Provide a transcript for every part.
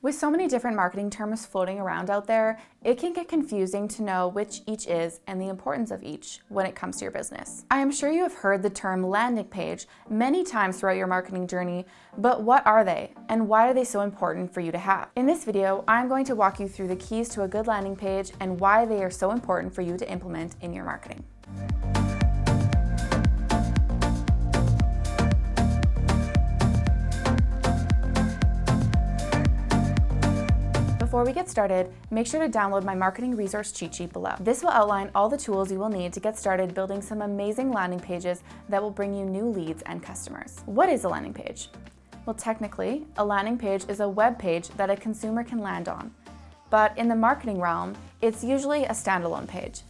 With so many different marketing terms floating around out there, it can get confusing to know which each is and the importance of each when it comes to your business. I am sure you have heard the term landing page many times throughout your marketing journey, but what are they and why are they so important for you to have? In this video, I'm going to walk you through the keys to a good landing page and why they are so important for you to implement in your marketing. Before we get started, make sure to download my marketing resource cheat sheet below. This will outline all the tools you will need to get started building some amazing landing pages that will bring you new leads and customers. What is a landing page? Well, technically, a landing page is a web page that a consumer can land on. But in the marketing realm, it's usually a standalone page.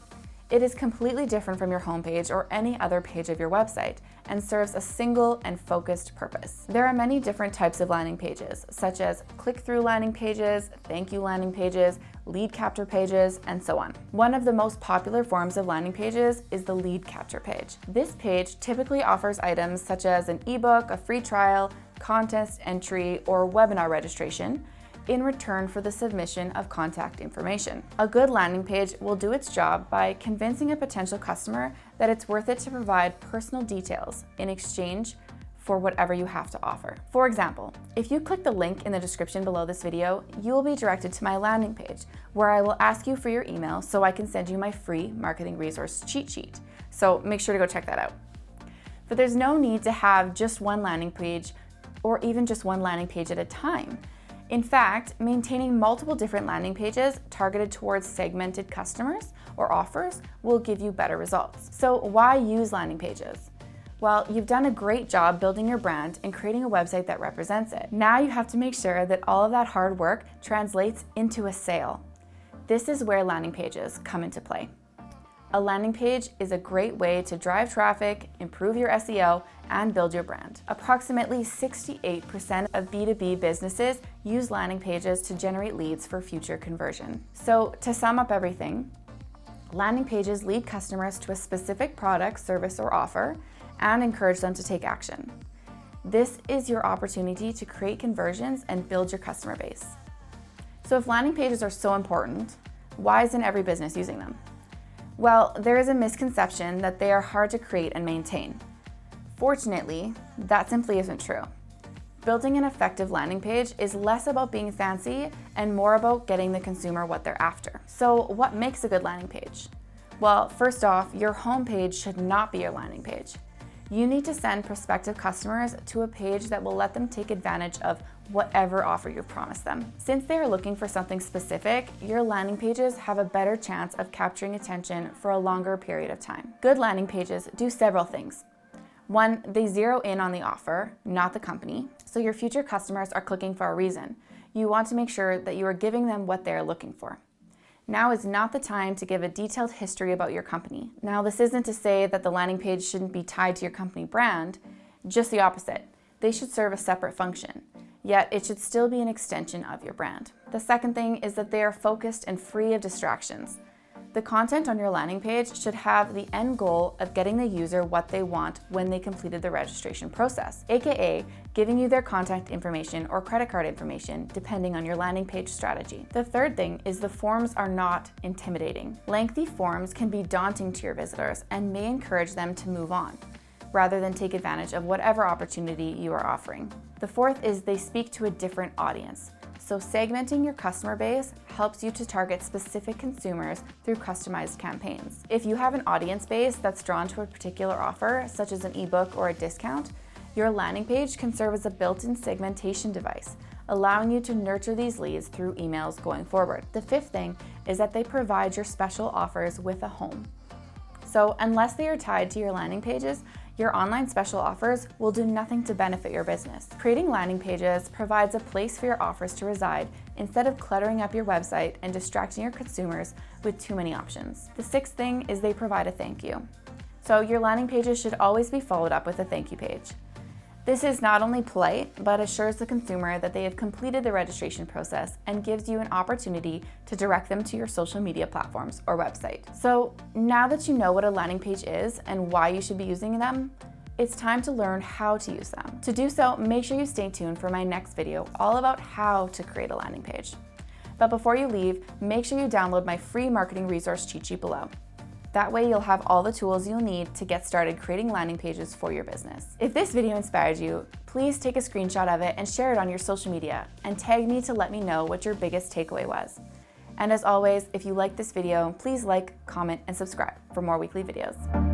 It is completely different from your homepage or any other page of your website and serves a single and focused purpose. There are many different types of landing pages, such as click-through landing pages, thank you landing pages, lead capture pages, and so on. One of the most popular forms of landing pages is the lead capture page. This page typically offers items such as an ebook, a free trial, contest entry, or webinar registration, in return for the submission of contact information. A good landing page will do its job by convincing a potential customer that it's worth it to provide personal details in exchange for whatever you have to offer. For example, if you click the link in the description below this video, you will be directed to my landing page where I will ask you for your email so I can send you my free marketing resource cheat sheet. So make sure to go check that out. But there's no need to have just one landing page or even just one landing page at a time. In fact, maintaining multiple different landing pages targeted towards segmented customers or offers will give you better results. So why use landing pages? Well, you've done a great job building your brand and creating a website that represents it. Now you have to make sure that all of that hard work translates into a sale. This is where landing pages come into play. A landing page is a great way to drive traffic, improve your SEO, and build your brand. Approximately 68% of B2B businesses use landing pages to generate leads for future conversion. So to sum up everything, landing pages lead customers to a specific product, service, or offer and encourage them to take action. This is your opportunity to create conversions and build your customer base. So if landing pages are so important, why isn't every business using them? Well, there is a misconception that they are hard to create and maintain. Fortunately, that simply isn't true. Building an effective landing page is less about being fancy and more about getting the consumer what they're after. So what makes a good landing page? Well, first off, your homepage should not be your landing page. You need to send prospective customers to a page that will let them take advantage of whatever offer you've promised them. Since they are looking for something specific, your landing pages have a better chance of capturing attention for a longer period of time. Good landing pages do several things. One, they zero in on the offer, not the company, so your future customers are clicking for a reason. You want to make sure that you are giving them what they're looking for. Now is not the time to give a detailed history about your company. Now, this isn't to say that the landing page shouldn't be tied to your company brand, just the opposite. They should serve a separate function, yet it should still be an extension of your brand. The second thing is that they are focused and free of distractions. The content on your landing page should have the end goal of getting the user what they want when they completed the registration process, aka giving you their contact information or credit card information depending on your landing page strategy. The third thing is the forms are not intimidating. Lengthy forms can be daunting to your visitors and may encourage them to move on, rather than take advantage of whatever opportunity you are offering. The fourth is they speak to a different audience. So segmenting your customer base helps you to target specific consumers through customized campaigns. If you have an audience base that's drawn to a particular offer, such as an ebook or a discount, your landing page can serve as a built-in segmentation device, allowing you to nurture these leads through emails going forward. The fifth thing is that they provide your special offers with a home. So unless they are tied to your landing pages, your online special offers will do nothing to benefit your business. Creating landing pages provides a place for your offers to reside instead of cluttering up your website and distracting your consumers with too many options. The sixth thing is they provide a thank you. So your landing pages should always be followed up with a thank you page. This is not only polite, but assures the consumer that they have completed the registration process and gives you an opportunity to direct them to your social media platforms or website. So now that you know what a landing page is and why you should be using them, it's time to learn how to use them. To do so, make sure you stay tuned for my next video all about how to create a landing page. But before you leave, make sure you download my free marketing resource cheat sheet below. That way you'll have all the tools you'll need to get started creating landing pages for your business. If this video inspired you, please take a screenshot of it and share it on your social media, and tag me to let me know what your biggest takeaway was. And as always, if you like this video, please like, comment, and subscribe for more weekly videos.